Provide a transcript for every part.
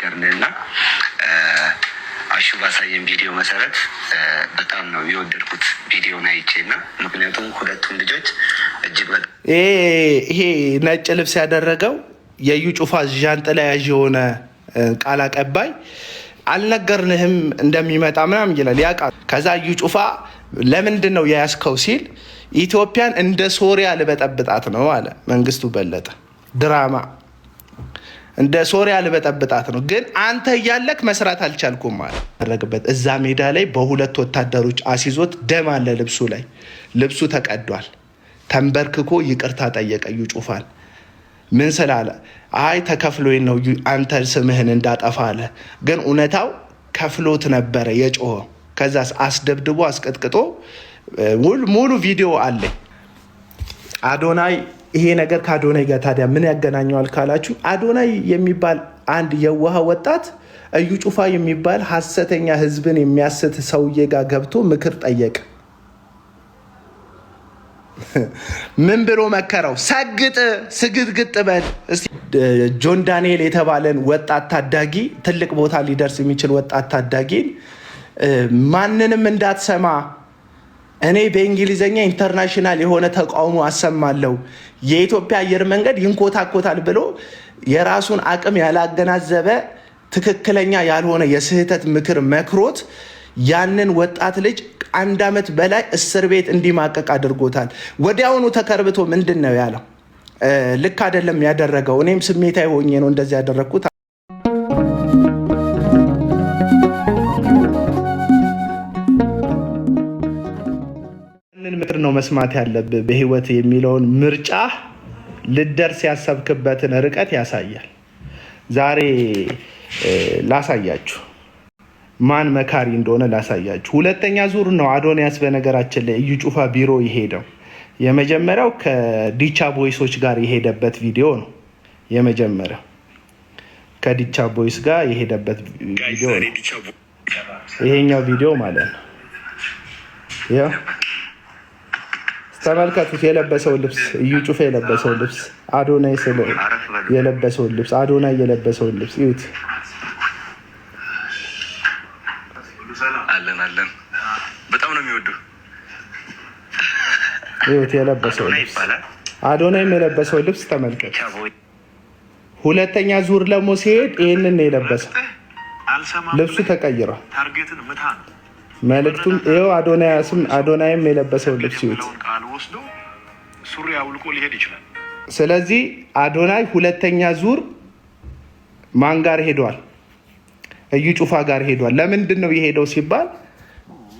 ተነጋገርንና አሹ ባሳየን ቪዲዮ መሰረት በጣም ነው የወደድኩት ቪዲዮን አይቼና ምክንያቱም ሁለቱም ልጆች እጅግ በጣም ይሄ ነጭ ልብስ ያደረገው የዩ ጩፋ ዣንጥላ ያዥ የሆነ ቃል አቀባይ አልነገርንህም እንደሚመጣ ምናምን ይላል ያውቃል። ከዛ ዩ ጩፋ ለምንድን ነው የያዝከው ሲል ኢትዮጵያን እንደ ሶሪያ ልበጠብጣት ነው አለ መንግስቱ በለጠ። ድራማ እንደ ሶሪያ ልበጠብጣት ነው፣ ግን አንተ እያለክ መስራት አልቻልኩም ማለት ያደረግበት። እዛ ሜዳ ላይ በሁለት ወታደሮች አሲዞት ደም አለ ልብሱ ላይ፣ ልብሱ ተቀዷል። ተንበርክኮ ይቅርታ ጠየቀ ዩ ጩፋን። ምን ስላለ? አይ ተከፍሎኝ ነው አንተ ስምህን እንዳጠፋ አለ። ግን እውነታው ከፍሎት ነበረ የጮኸው። ከዛስ አስደብድቦ አስቀጥቅጦ ሙሉ ቪዲዮ አለ። አዶናይ ይሄ ነገር ከአዶናይ ጋር ታዲያ ምን ያገናኘዋል ካላችሁ፣ አዶናይ የሚባል አንድ የዋህ ወጣት እዩ ጩፋ የሚባል ሐሰተኛ ህዝብን የሚያስት ሰውዬ ጋር ገብቶ ምክር ጠየቀ። ምን ብሎ መከረው? ሰግጥ ስግጥግጥ በል። ጆን ዳንኤል የተባለን ወጣት ታዳጊ፣ ትልቅ ቦታ ሊደርስ የሚችል ወጣት ታዳጊን ማንንም እንዳትሰማ፣ እኔ በእንግሊዘኛ ኢንተርናሽናል የሆነ ተቃውሞ አሰማለሁ፣ የኢትዮጵያ አየር መንገድ ይንኮታኮታል ብሎ የራሱን አቅም ያላገናዘበ ትክክለኛ ያልሆነ የስህተት ምክር መክሮት ያንን ወጣት ልጅ 1 ዓመት በላይ እስር ቤት እንዲማቀቅ አድርጎታል። ወዲያውኑ ተከርብቶ ምንድን ነው ያለው? ልክ አይደለም ያደረገው፣ እኔም ስሜታዊ ሆኜ ነው እንደዚህ ያደረግኩት። ምን ምክር ነው መስማት ያለብህ በህይወት የሚለውን ምርጫ ልደርስ ያሰብክበትን ርቀት ያሳያል። ዛሬ ላሳያችሁ ማን መካሪ እንደሆነ ላሳያችሁ። ሁለተኛ ዙር ነው አዶንያስ በነገራችን ላይ እዩ ጩፋ ቢሮ የሄደው። የመጀመሪያው ከዲቻ ቦይሶች ጋር የሄደበት ቪዲዮ ነው። የመጀመሪያው ከዲቻ ቦይስ ጋር የሄደበት ቪዲዮ ነው። ይሄኛው ቪዲዮ ማለት ነው። ያ ተመልከቱት። የለበሰው ልብስ እዩ ጩፋ የለበሰው ልብስ፣ አዶናይ የለበሰው ልብስ፣ አዶናይ የለበሰው ልብስ ይዩት። አለን በጣም ነው የሚወዱ። ይሁት የለበሰው ልብስ፣ አዶናይም የለበሰው ልብስ ተመልከቱ። ሁለተኛ ዙር ደግሞ ሲሄድ ይሄንን ነው የለበሰው። ልብሱ ተቀይሯል። መልእክቱም ይኸው አዶናይም የለበሰው ልብስ ይሁት። ስለዚህ አዶናይ ሁለተኛ ዙር ማን ጋር ሄዷል? እዩ ጩፋ ጋር ሄዷል። ለምንድን ነው የሄደው ሲባል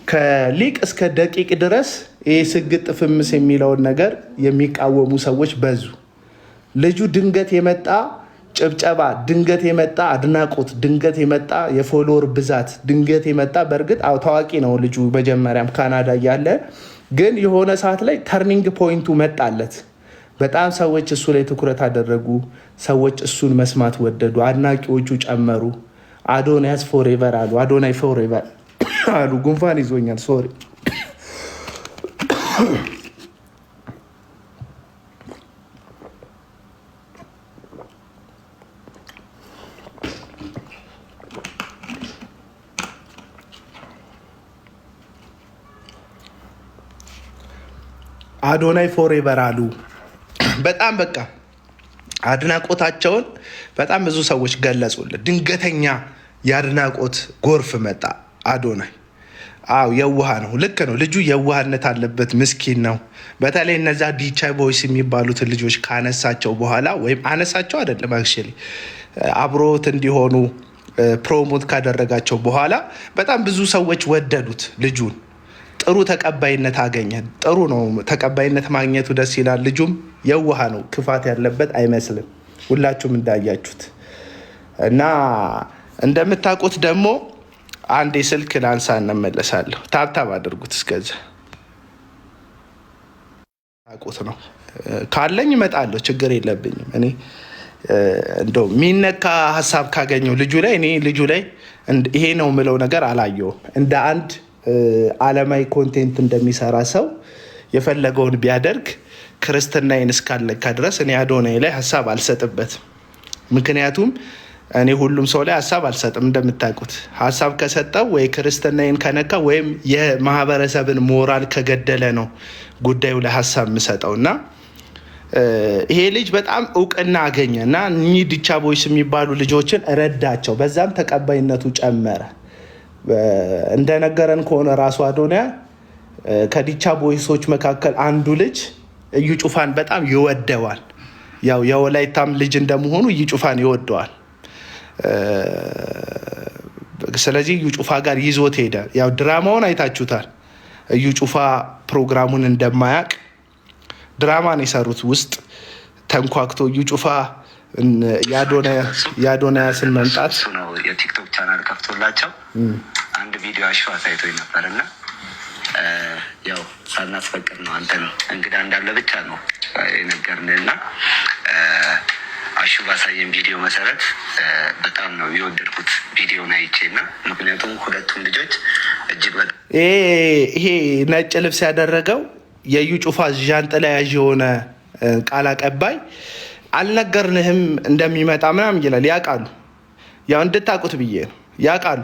ከሊቅ እስከ ደቂቅ ድረስ ይህ ስግጥ ፍምስ የሚለውን ነገር የሚቃወሙ ሰዎች በዙ። ልጁ ድንገት የመጣ ጭብጨባ፣ ድንገት የመጣ አድናቆት፣ ድንገት የመጣ የፎሎወር ብዛት፣ ድንገት የመጣ በእርግጥ ታዋቂ ነው ልጁ መጀመሪያም ካናዳ እያለ፣ ግን የሆነ ሰዓት ላይ ተርኒንግ ፖይንቱ መጣለት። በጣም ሰዎች እሱ ላይ ትኩረት አደረጉ። ሰዎች እሱን መስማት ወደዱ። አድናቂዎቹ ጨመሩ። አዶናይስ ፎሬቨር አሉ። አዶናይ ፎሬቨር አሉ። ጉንፋን ይዞኛል ሶሪ። አዶናይ ፎሬቨር አሉ። በጣም በቃ አድናቆታቸውን በጣም ብዙ ሰዎች ገለጹልን። ድንገተኛ የአድናቆት ጎርፍ መጣ። አዶናይ የዋህ ነው። ልክ ነው። ልጁ የዋህነት አለበት። ምስኪን ነው። በተለይ እነዛ ዲቻ ቦይስ የሚባሉትን ልጆች ካነሳቸው በኋላ ወይም አነሳቸው አይደለም አክቹዋሊ አብሮት እንዲሆኑ ፕሮሞት ካደረጋቸው በኋላ በጣም ብዙ ሰዎች ወደዱት ልጁን። ጥሩ ተቀባይነት አገኘ። ጥሩ ነው። ተቀባይነት ማግኘቱ ደስ ይላል። ልጁም የዋህ ነው። ክፋት ያለበት አይመስልም። ሁላችሁም እንዳያችሁት እና እንደምታውቁት ደግሞ አንድ ስልክ ላንሳ እንመለሳለሁ። ታብታብ አድርጉት። እስከዛ ታውቁት ነው ካለኝ እመጣለሁ። ችግር የለብኝም። እኔ እንደው የሚነካ ሀሳብ ካገኘው ልጁ ላይ እኔ ልጁ ላይ ይሄ ነው የምለው ነገር አላየውም። እንደ አንድ ዓለማዊ ኮንቴንት እንደሚሰራ ሰው የፈለገውን ቢያደርግ ክርስትናዬን እስካለካ ድረስ እኔ አዶናይ ላይ ሀሳብ አልሰጥበትም። ምክንያቱም እኔ ሁሉም ሰው ላይ ሀሳብ አልሰጥም። እንደምታውቁት ሀሳብ ከሰጠው ወይ ክርስትናዬን ከነካ ወይም የማህበረሰብን ሞራል ከገደለ ነው ጉዳዩ ላይ ሀሳብ የምሰጠው እና ይሄ ልጅ በጣም እውቅና አገኘ እና እኚህ ዲቻ ቦይስ የሚባሉ ልጆችን ረዳቸው። በዛም ተቀባይነቱ ጨመረ። እንደነገረን ከሆነ ራሱ አዶንያ ከዲቻ ቦይሶች መካከል አንዱ ልጅ እዩ ጩፋን በጣም ይወደዋል። ያው የወላይታም ልጅ እንደመሆኑ እዩ ጩፋን ይወደዋል። ስለዚህ እዩ ጩፋ ጋር ይዞት ሄደ። ያው ድራማውን አይታችሁታል። እዩ ጩፋ ፕሮግራሙን እንደማያውቅ ድራማ ነው የሰሩት። ውስጥ ተንኳክቶ እዩ ጩፋ የአዶንያስን መምጣት ነው የቲክቶክ ቻናል ከፍቶላቸው አንድ ቪዲዮ አሸዋ አሳይቶኝ ነበር እና ያው ሳናስፈቅድ ነው አንተን እንግዳ እንዳለ ብቻ ነው የነገርንህ እና አሹ ባሳየን ቪዲዮ መሰረት በጣም ነው የወደድኩት ቪዲዮን አይቼ እና ምክንያቱም ሁለቱም ልጆች እጅግ በጣም ይሄ ነጭ ልብስ ያደረገው የዩ ጩፋ ዣንጥላ ያዥ የሆነ ቃል አቀባይ አልነገርንህም እንደሚመጣ ምናምን ይላል። ያውቃሉ። ያው እንድታውቁት ብዬ ነው። ያውቃሉ።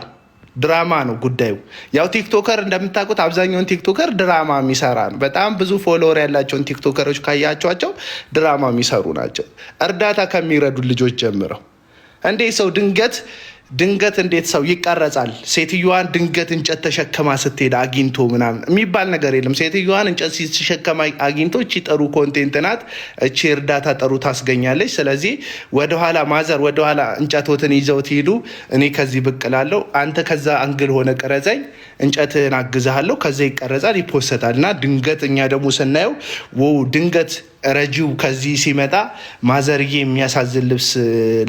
ድራማ ነው ጉዳዩ። ያው ቲክቶከር እንደምታውቁት አብዛኛውን ቲክቶከር ድራማ የሚሰራ ነው። በጣም ብዙ ፎሎወር ያላቸውን ቲክቶከሮች ካያቸዋቸው ድራማ የሚሰሩ ናቸው። እርዳታ ከሚረዱ ልጆች ጀምረው እንዴ ሰው ድንገት እንዴት ሰው ይቀረጻል? ሴትዮዋን ድንገት እንጨት ተሸከማ ስትሄድ አግኝቶ ምናምን የሚባል ነገር የለም። ሴትዮዋን እንጨት ሲሸከማ አግኝቶ እቺ ጥሩ ኮንቴንት ናት፣ እቺ እርዳታ ጥሩ ታስገኛለች። ስለዚህ ወደኋላ ማዘር ወደኋላ እንጨቶትን ይዘውት ሄዱ። እኔ ከዚህ ብቅ እላለሁ፣ አንተ ከዛ አንግል ሆነ ቅረጸኝ፣ እንጨትን አግዛለሁ። ከዛ ይቀረጻል፣ ይፖሰታል። እና ድንገት እኛ ደግሞ ስናየው ድንገት ረጂው ከዚህ ሲመጣ ማዘርዬ የሚያሳዝን ልብስ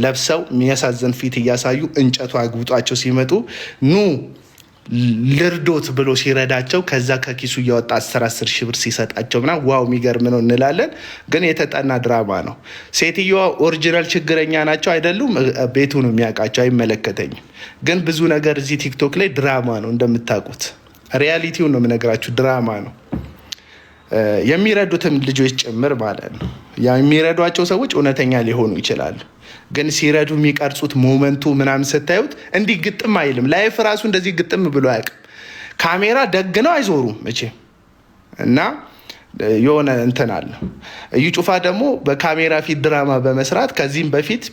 ለብሰው የሚያሳዝን ፊት እያሳዩ እንጨቱ አግብጧቸው ሲመጡ ኑ ልርዶት ብሎ ሲረዳቸው ከዛ ከኪሱ እያወጣ 10 ሺህ ብር ሲሰጣቸው ምናምን ዋው የሚገርም ነው እንላለን። ግን የተጠና ድራማ ነው። ሴትዮዋ ኦሪጂናል ችግረኛ ናቸው አይደሉም? ቤቱ ነው የሚያውቃቸው፣ አይመለከተኝም። ግን ብዙ ነገር እዚህ ቲክቶክ ላይ ድራማ ነው እንደምታውቁት። ሪያሊቲውን ነው የምነግራችሁ፣ ድራማ ነው። የሚረዱትም ልጆች ጭምር ማለት ነው። የሚረዷቸው ሰዎች እውነተኛ ሊሆኑ ይችላሉ። ግን ሲረዱ የሚቀርጹት ሞመንቱ ምናምን ስታዩት እንዲህ ግጥም አይልም። ላይፍ ራሱ እንደዚህ ግጥም ብሎ አያውቅም። ካሜራ ደግ ነው አይዞሩም መቼም እና የሆነ እንትን አለ። እዩ ጩፋ ደግሞ በካሜራ ፊት ድራማ በመስራት ከዚህም በፊት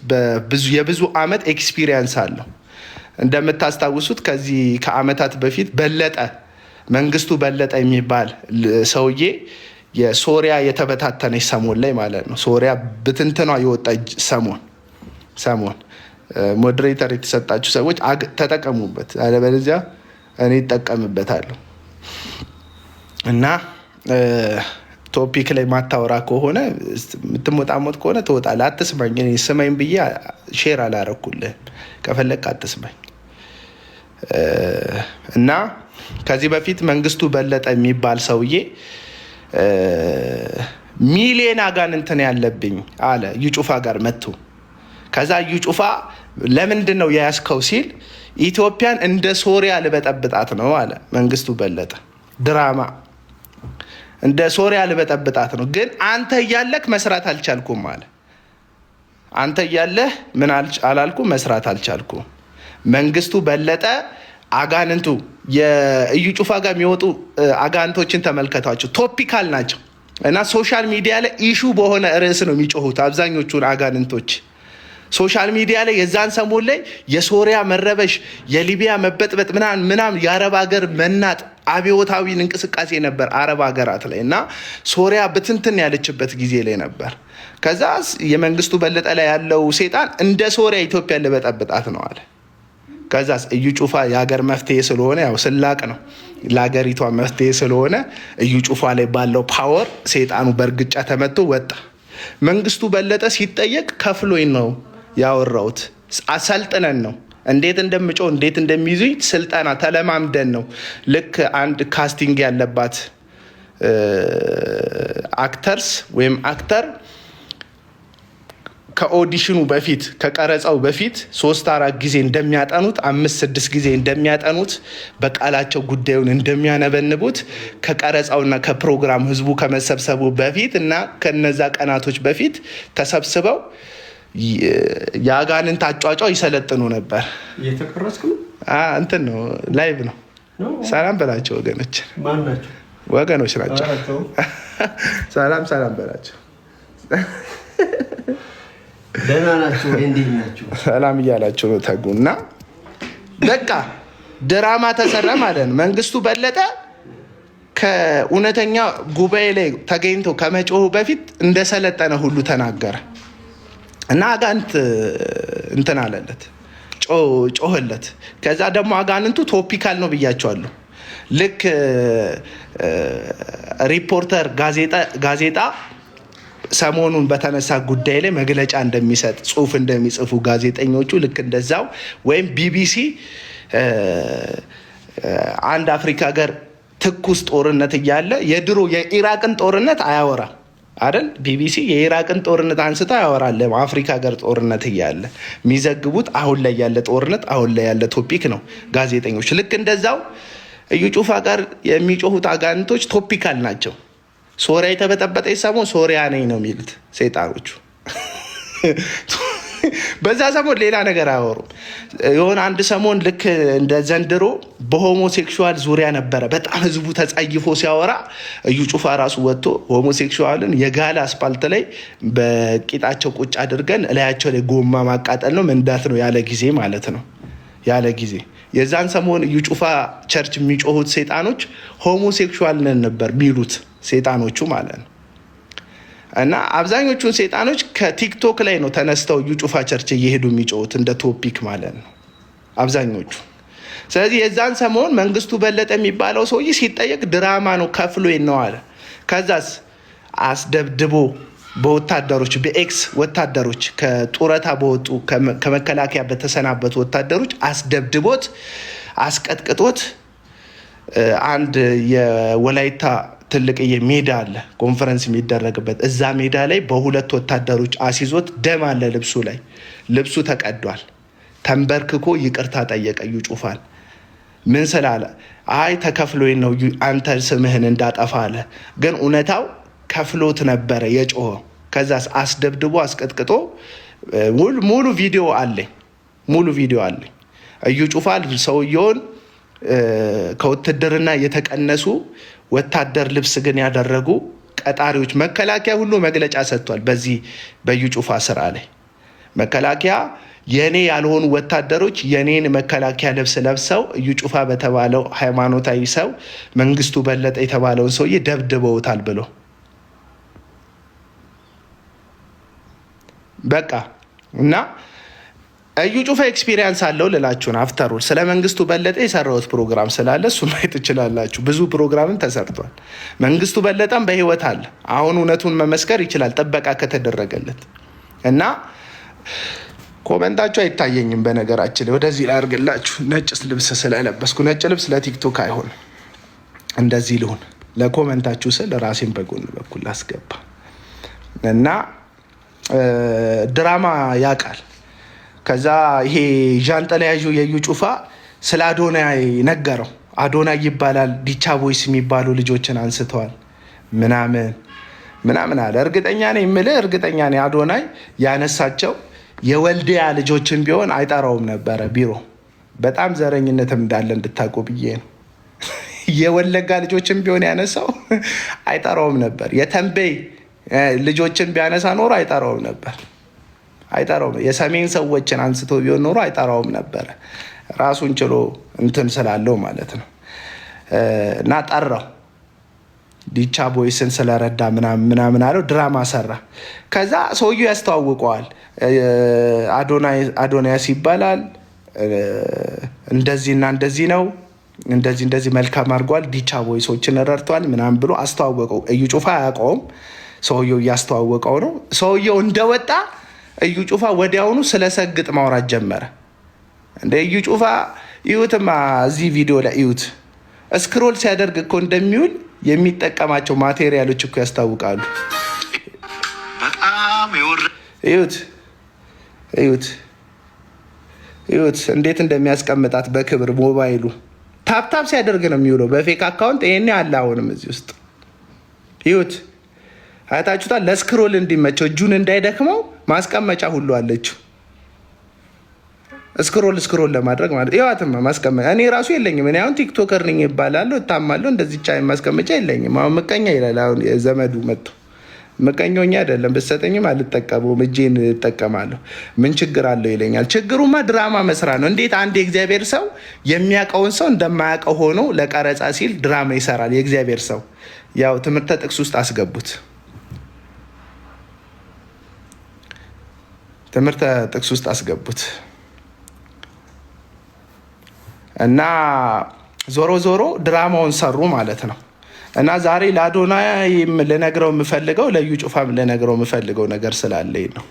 የብዙ አመት ኤክስፒሪየንስ አለው። እንደምታስታውሱት ከዚህ ከአመታት በፊት መንግስቱ በለጠ የሚባል ሰውዬ የሶሪያ የተበታተነች ሰሞን ላይ ማለት ነው። ሶሪያ ብትንትኗ የወጣ ሰሞን ሞዴሬተር የተሰጣችሁ ሰዎች ተጠቀሙበት፣ አለበለዚያ እኔ እጠቀምበታለሁ። እና ቶፒክ ላይ ማታወራ ከሆነ የምትሞጣሞጥ ከሆነ ትወጣለህ። አትስማኝ። እኔ ስማኝ ብዬ ሼር አላረኩልህም። ከፈለግ አትስማኝ። እና ከዚህ በፊት መንግስቱ በለጠ የሚባል ሰውዬ ሚሊዮን አጋንንትን ያለብኝ አለ እዩ ጩፋ ጋር መጥቶ። ከዛ እዩ ጩፋ ለምንድን ነው የያዝከው ሲል ኢትዮጵያን እንደ ሶሪያ ልበጠብጣት ነው አለ መንግስቱ በለጠ። ድራማ እንደ ሶሪያ ልበጠብጣት ነው፣ ግን አንተ እያለክ መስራት አልቻልኩም አለ። አንተ እያለህ ምን አላልኩም? መስራት አልቻልኩም። መንግስቱ በለጠ አጋንንቱ የእዩ ጩፋ ጋር የሚወጡ አጋንንቶችን ተመልከቷቸው። ቶፒካል ናቸው እና ሶሻል ሚዲያ ላይ ኢሹ በሆነ ርዕስ ነው የሚጮሁት አብዛኞቹን አጋንንቶች። ሶሻል ሚዲያ ላይ የዛን ሰሞን ላይ የሶሪያ መረበሽ፣ የሊቢያ መበጥበጥ ምናምን የአረብ ሀገር መናጥ አብዮታዊ እንቅስቃሴ ነበር አረብ ሀገራት ላይ እና ሶሪያ ብትንትን ያለችበት ጊዜ ላይ ነበር። ከዛ የመንግስቱ በለጠ ላይ ያለው ሴጣን እንደ ሶሪያ ኢትዮጵያ ልበጠብጣት ነው አለ። ከዛ እዩ ጩፋ የሀገር መፍትሄ ስለሆነ ያው ስላቅ ነው ለሀገሪቷ መፍትሄ ስለሆነ እዩ ጩፋ ላይ ባለው ፓወር ሴጣኑ በእርግጫ ተመቶ ወጣ። መንግስቱ በለጠ ሲጠየቅ ከፍሎኝ ነው ያወራሁት፣ አሰልጥነን ነው እንዴት እንደምጮህ እንዴት እንደሚይዙኝ ስልጠና ተለማምደን ነው። ልክ አንድ ካስቲንግ ያለባት አክተርስ ወይም አክተር ከኦዲሽኑ በፊት ከቀረጻው በፊት 3-4 ጊዜ እንደሚያጠኑት 5-6 ጊዜ እንደሚያጠኑት በቃላቸው ጉዳዩን እንደሚያነበንቡት ከቀረጻውና ከፕሮግራም ህዝቡ ከመሰብሰቡ በፊት እና ከነዛ ቀናቶች በፊት ተሰብስበው የአጋንንት አጫጫ ይሰለጥኑ ነበር። እየተቀረጽክ ነው? እንትን ነው ላይቭ ነው። ሰላም በላቸው ወገኖች። ማን ናቸው? ወገኖች ናቸው። ሰላም በላቸው። ደህና ናቸው? እንዴት ናቸው? ሰላም እያላቸው ነው ተጉና በቃ ድራማ ተሰራ ማለት ነው። መንግስቱ በለጠ ከእውነተኛ ጉባኤ ላይ ተገኝቶ ከመጮሁ በፊት እንደሰለጠነ ሁሉ ተናገረ እና አጋንንት እንትን አለለት፣ ጮህለት። ከዛ ደግሞ አጋንንቱ ቶፒካል ነው ብያቸዋለሁ። ልክ ሪፖርተር ጋዜጣ ሰሞኑን በተነሳ ጉዳይ ላይ መግለጫ እንደሚሰጥ ጽሁፍ እንደሚጽፉ ጋዜጠኞቹ ልክ እንደዛው ወይም ቢቢሲ አንድ አፍሪካ ሀገር ትኩስ ጦርነት እያለ የድሮ የኢራቅን ጦርነት አያወራ አይደል? ቢቢሲ የኢራቅን ጦርነት አንስታ ያወራል። አፍሪካ ሀገር ጦርነት እያለ የሚዘግቡት አሁን ላይ ያለ ጦርነት አሁን ላይ ያለ ቶፒክ ነው ጋዜጠኞች። ልክ እንደዛው እዩ ጩፋ ጋር የሚጮሁት አጋንንቶች ቶፒካል ናቸው። ሶሪያ የተበጠበጠ ሰሞን ሶሪያ ነኝ ነው የሚሉት ሰይጣኖቹ። በዛ ሰሞን ሌላ ነገር አያወሩም። የሆነ አንድ ሰሞን ልክ እንደ ዘንድሮ በሆሞሴክሹዋል ዙሪያ ነበረ በጣም ህዝቡ ተጸይፎ ሲያወራ፣ እዩ ጩፋ ራሱ ወጥቶ ሆሞሴክሹዋልን የጋለ አስፓልት ላይ በቂጣቸው ቁጭ አድርገን እላያቸው ላይ ጎማ ማቃጠል ነው መንዳት ነው ያለ ጊዜ ማለት ነው። ያለ ጊዜ የዛን ሰሞን እዩ ጩፋ ቸርች የሚጮሁት ሰይጣኖች ሆሞሴክሹዋል ነን ነበር የሚሉት ሰይጣኖቹ ማለት ነው። እና አብዛኞቹን ሰይጣኖች ከቲክቶክ ላይ ነው ተነስተው እዩ ጩፋ ቸርች እየሄዱ የሚጮሁት እንደ ቶፒክ ማለት ነው አብዛኞቹ። ስለዚህ የዛን ሰሞን መንግስቱ በለጠ የሚባለው ሰውዬ ሲጠየቅ ድራማ ነው ከፍሎ ነው አለ። ከዛስ አስደብድቦ በወታደሮች በኤክስ ወታደሮች ከጡረታ በወጡ ከመከላከያ በተሰናበቱ ወታደሮች አስደብድቦት አስቀጥቅጦት አንድ የወላይታ ትልቅዬ ሜዳ አለ ኮንፈረንስ የሚደረግበት እዛ ሜዳ ላይ በሁለት ወታደሮች አሲዞት ደም አለ ልብሱ ላይ። ልብሱ ተቀዷል። ተንበርክኮ ይቅርታ ጠየቀ እዩ ጩፋን። ምን ስላለ? አይ ተከፍሎኝ ነው አንተ ስምህን እንዳጠፋ አለ። ግን እውነታው ከፍሎት ነበረ የጮኸው። ከዛስ አስደብድቦ አስቀጥቅጦ ሙሉ ቪዲዮ አለኝ። እዩ ጩፋ ሰውየውን ከውትድርና የተቀነሱ ወታደር ልብስ ግን ያደረጉ ቀጣሪዎች መከላከያ ሁሉ መግለጫ ሰጥቷል። በዚህ በእዩ ጩፋ ስራ ላይ መከላከያ የኔ ያልሆኑ ወታደሮች የኔን መከላከያ ልብስ ለብሰው እዩ ጩፋ በተባለው ሃይማኖታዊ ሰው መንግስቱ በለጠ የተባለውን ሰውዬ ደብድበውታል ብሎ በቃ እና እዩ ጩፋ ኤክስፒሪየንስ አለው ልላችሁን። አፍተሩል ስለ መንግስቱ በለጠ የሰራሁት ፕሮግራም ስላለ እሱ ማየት ትችላላችሁ። ብዙ ፕሮግራምን ተሰርቷል። መንግስቱ በለጠም በህይወት አለ። አሁን እውነቱን መመስከር ይችላል ጥበቃ ከተደረገለት። እና ኮመንታችሁ አይታየኝም በነገራችን ላይ ወደዚህ ላድርግላችሁ። ነጭ ልብስ ስለለበስኩ ነጭ ልብስ ለቲክቶክ አይሆንም። እንደዚህ ልሁን ለኮመንታችሁ ስል ራሴን በጎን በኩል ላስገባ እና ድራማ ያውቃል። ከዛ ይሄ ዣንጥላ ያዡ የእዩ ጩፋ ስለ አዶናይ ነገረው። አዶናይ ይባላል ዲቻ ቦይስ የሚባሉ ልጆችን አንስተዋል ምናምን አለ። እርግጠኛ ነኝ አዶናይ ያነሳቸው የወልዲያ ልጆችን ቢሆን አይጠራውም ነበረ ቢሮ። በጣም ዘረኝነትም እንዳለ እንድታውቁ ብዬ ነው። የወለጋ ልጆችን ቢሆን ያነሳው አይጠራውም ነበር። የተንቤይ ልጆችን ቢያነሳ ኖሮ አይጠራውም ነበር። የሰሜን ሰዎችን አንስቶ ቢሆን ኖሮ አይጠራውም ነበረ። ራሱን ችሎ እንትን ስላለው ማለት ነው። እና ጠራው ዲቻ ቦይስን ስለረዳ ምናምን አለው። ድራማ ሰራ። ከዛ ሰውየው ያስተዋውቀዋል። አዶናያስ ይባላል እንደዚህና እንደዚህ ነው እንደዚህ መልካም አድርጓል፣ ዲቻ ቦይሶችን ረድቷል ምናምን ብሎ አስተዋወቀው። እዩ ጩፋ አያውቀውም። ሰውየው እያስተዋወቀው ነው። ሰውየው እንደወጣ እዩ ጩፋ ወዲያውኑ ስለ ሰግጥ ማውራት ጀመረ። እንደ እዩ ጩፋ እዩትማ፣ እዚህ ቪዲዮ ላይ እዩት። ስክሮል ሲያደርግ እኮ እንደሚውል የሚጠቀማቸው ማቴሪያሎች እኮ ያስታውቃሉ። እዩት እንዴት እንደሚያስቀምጣት በክብር ሞባይሉ ታፕታፕ ሲያደርግ ነው የሚውለው በፌክ አካውንት። ይሄኔ አለ አሁንም እዚህ ውስጥ እዩት። አይታችሁታል። ለስክሮል እንዲመቸው እጁን እንዳይደክመው ማስቀመጫ ሁሉ አለችው። ስክሮል ለማድረግ ማለት ይዋትማ ማስቀመጫ። እኔ ራሱ የለኝም። እኔ አሁን ቲክቶከር ነኝ ይባላለሁ፣ እታማለሁ። እንደዚህ ቻይ ማስቀመጫ የለኝም። አሁን ምቀኛ ይላል። አሁን ዘመዱ መጥቶ ምቀኛኛ አይደለም፣ ብትሰጠኝም አልጠቀመውም፣ እጄን እጠቀማለሁ። ምን ችግር አለው ይለኛል። ችግሩማ ድራማ መስራት ነው። እንዴት አንድ የእግዚአብሔር ሰው የሚያውቀውን ሰው እንደማያውቀው ሆኖ ለቀረጻ ሲል ድራማ ይሰራል? የእግዚአብሔር ሰው ያው ትምህርተ ጥቅስ ውስጥ አስገቡት። ትምህርተ ጥቅስ ውስጥ አስገቡት እና ዞሮ ድራማውን ሰሩ ማለት ነው። እና ዛሬ ለአዶናይም ልነግረው የምፈልገው ለዩ ጩፋም ልነግረው የምፈልገው ነገር ስላለኝ ነው።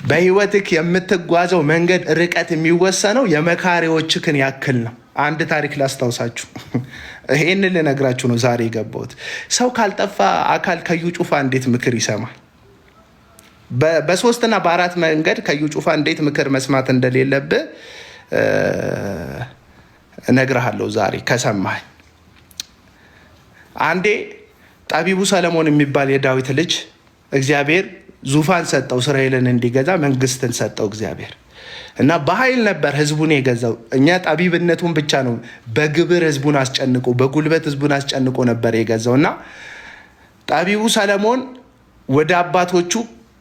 በህይወትክ የምትጓዘው መንገድ ርቀት የሚወሰነው የመካሪዎችክን ያክል ነው። አንድ ታሪክ ላስታውሳችሁ። ይሄንን ልነግራችሁ ነው ዛሬ የገባሁት። ሰው ካልጠፋ አካል ከዩ ጩፋ እንዴት ምክር ይሰማል? በሶስትና በአራት መንገድ ከዩ ጩፋ እንዴት ምክር መስማት እንደሌለብህ እነግርሃለሁ ዛሬ ከሰማኝ። አንዴ ጠቢቡ ሰለሞን የሚባል የዳዊት ልጅ እግዚአብሔር ዙፋን ሰጠው፣ እስራኤልን እንዲገዛ መንግስትን ሰጠው እግዚአብሔር እና በኃይል ነበር ህዝቡን የገዛው። እኛ ጠቢብነቱን ብቻ ነው በግብር ህዝቡን አስጨንቆ በጉልበት ህዝቡን አስጨንቆ ነበር የገዛው። እና ጠቢቡ ሰለሞን ወደ አባቶቹ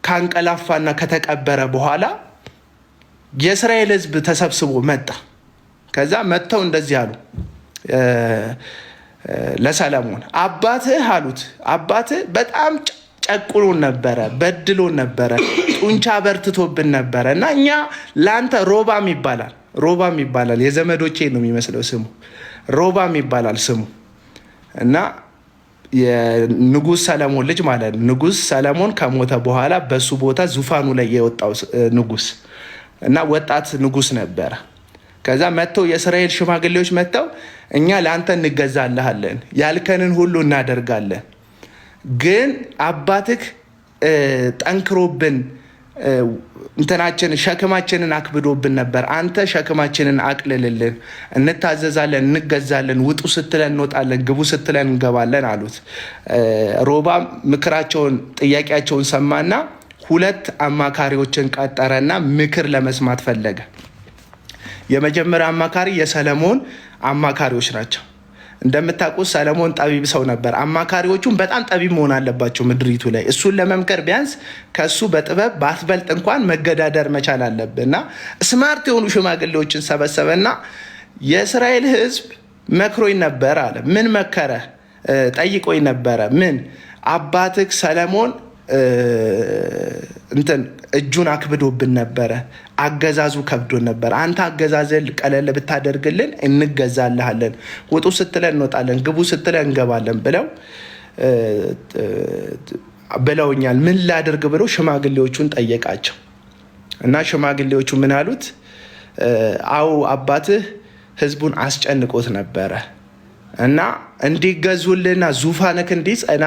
ካንቀላፋና ከተቀበረ በኋላ የእስራኤል ህዝብ ተሰብስቦ መጣ። ከዛ መጥተው እንደዚህ አሉ ለሰለሞን፣ አባትህ አሉት፣ አባትህ በጣም ጨቁኖን ነበረ፣ በድሎን ነበረ፣ ጡንቻ በርትቶብን ነበረ እና እኛ ለአንተ ሮባም ይባላል የዘመዶቼ ነው የሚመስለው ስሙ፣ ሮባም ይባላል ስሙ እና የንጉስ ሰለሞን ልጅ ማለት ነው። ንጉስ ሰለሞን ከሞተ በኋላ በሱ ቦታ ዙፋኑ ላይ የወጣው ንጉስ እና ወጣት ንጉስ ነበረ። ከዛ መጥተው የእስራኤል ሽማግሌዎች መጥተው እኛ ለአንተ እንገዛልሃለን፣ ያልከንን ሁሉ እናደርጋለን፣ ግን አባትህ ጠንክሮብን ሸክማችንን አክብዶብን ነበር። አንተ ሸክማችንን አቅልልልን፣ እንታዘዛለን፣ እንገዛለን፣ ውጡ ስትለን እንወጣለን፣ ግቡ ስትለን እንገባለን አሉት። ሮባም ምክራቸውን ጥያቄያቸውን ሰማና 2 አማካሪዎችን ቀጠረና ምክር ለመስማት ፈለገ። የመጀመሪያ አማካሪ የሰለሞን አማካሪዎች ናቸው። እንደምታውቁት ሰለሞን ጠቢብ ሰው ነበር። አማካሪዎቹም በጣም ጠቢብ መሆን አለባቸው ምድሪቱ ላይ። እሱን ለመምከር ቢያንስ ከሱ በጥበብ ባትበልጥ እንኳን መገዳደር መቻል አለብህ እና ስማርት የሆኑ ሽማግሌዎችን ሰበሰበና የእስራኤል ሕዝብ መክሮኝ ነበር አለ። ምን መከረ? ጠይቆኝ ነበረ። ምን? አባትህ ሰለሞን እጁን አክብዶብን ነበረ፣ አገዛዙ ከብዶን ነበር። አንተ አገዛዝን ቀለል ብታደርግልን እንገዛልሃለን፣ ውጡ ስትለን እንወጣለን፣ ግቡ ስትለን እንገባለን ብለውኛል። ምን ላድርግ ብሎ ሽማግሌዎቹን ጠየቃቸው እና ሽማግሌዎቹ ምን አሉት? አዎ አባትህ ህዝቡን አስጨንቆት ነበረ እና እንዲገዙልና ዙፋንክ እንዲጸና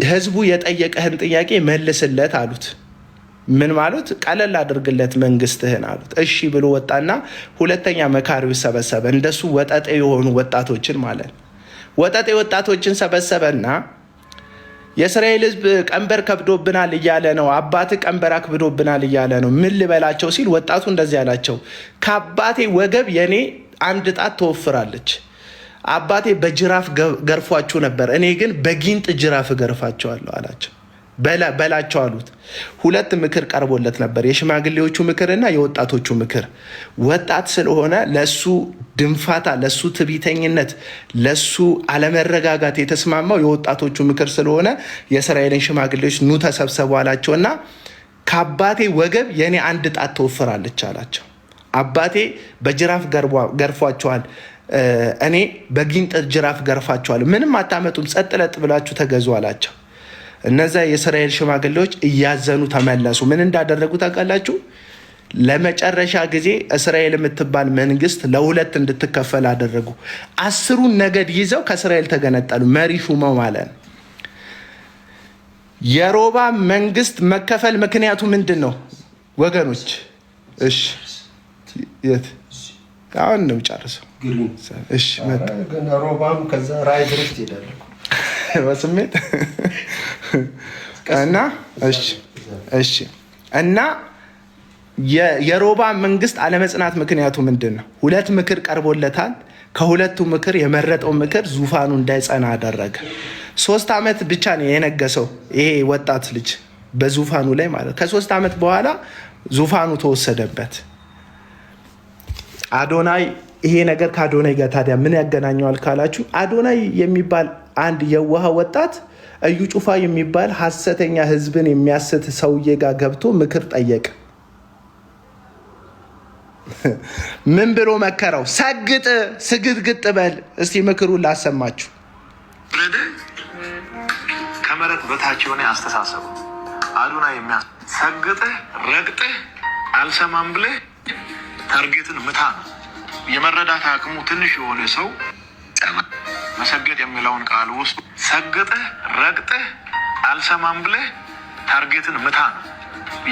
ህዝቡ የጠየቀህን ጥያቄ መልስለት አሉት። ምን ማለት? ቀለል አድርግለት መንግስትህን አሉት። እሺ ብሎ ወጣና 2ኛ መካሪው ሰበሰበ። እንደሱ ወጠጤ የሆኑ ወጣቶችን ማለት ወጠጤ ወጣቶችን ሰበሰበና የእስራኤል ህዝብ ቀንበር ከብዶብናል እያለ ነው፣ አባት ቀንበር አክብዶብናል እያለ ነው፣ ምን ልበላቸው ሲል ወጣቱ እንደዚህ አላቸው፣ ከአባቴ ወገብ የኔ አንድ ጣት ትወፍራለች። አባቴ በጅራፍ ገርፏችሁ ነበር፣ እኔ ግን በጊንጥ ጅራፍ ገርፋቸዋለሁ አላቸው። በላቸው አሉት። 2 ምክር ቀርቦለት ነበር፣ የሽማግሌዎቹ ምክርና የወጣቶቹ ምክር። ወጣት ስለሆነ ለሱ ድንፋታ፣ ለሱ ትዕቢተኝነት፣ ለሱ አለመረጋጋት የተስማማው የወጣቶቹ ምክር ስለሆነ የእስራኤልን ሽማግሌዎች ኑ ተሰብሰቡ አላቸውና ከአባቴ ወገብ የኔ አንድ ጣት ትወፍራለች አላቸው። አባቴ በጅራፍ ገርፏቸዋል፣ እኔ በጊንጥ ጅራፍ ገርፋቸዋል፣ ምንም አታመጡም፣ ጸጥ ለጥ ብላችሁ ተገዙ አላቸው። እነዛ የእስራኤል ሽማግሌዎች እያዘኑ ተመለሱ። ምን እንዳደረጉ ታውቃላችሁ? ለመጨረሻ ጊዜ እስራኤል የምትባል መንግስት ለ2 እንድትከፈል አደረጉ። 10ሩን ነገድ ይዘው ከእስራኤል ተገነጠሉ። መሪ ሹመው ማለት ነው። የሮባ መንግስት መከፈል ምክንያቱ ምንድን ነው ወገኖች? እሺ የት አሁን ነው ጨርሰው። እሺ ሮባም ከዛ ራይ ድረስ ይሄዳል። በስሜት እና እሺ እና የሮባ መንግስት አለመጽናት ምክንያቱ ምንድን ነው? 2 ምክር ቀርቦለታል። ከሁለቱ ምክር የመረጠው ምክር ዙፋኑ እንዳይጸና አደረገ። 3 ዓመት ብቻ ነው የነገሰው ይሄ ወጣት ልጅ በዙፋኑ ላይ ማለት። ከ3 ዓመት በኋላ ዙፋኑ ተወሰደበት። አዶናይ ይሄ ነገር ከአዶናይ ጋር ታዲያ ምን ያገናኘዋል ካላችሁ፣ አዶናይ የሚባል አንድ የዋህ ወጣት እዩ ጩፋ የሚባል ሐሰተኛ ህዝብን የሚያስት ሰውዬ ጋር ገብቶ ምክር ጠየቀ። ምን ብሎ መከረው? ሰግጥ ስግጥግጥ በል። እስቲ ምክሩን ላሰማችሁ። ከመሬት በታች የሆነ አስተሳሰብ አዶናይ የሚያሰግጥህ ረግጥህ አልሰማም ብለህ ታርጌትን ምታ ነው። የመረዳት አቅሙ ትንሽ የሆነ ሰው መሰገጥ የሚለውን ቃል ውስጥ ሰግጥህ ረግጥህ አልሰማም ብለህ ታርጌትን ምታ ነው።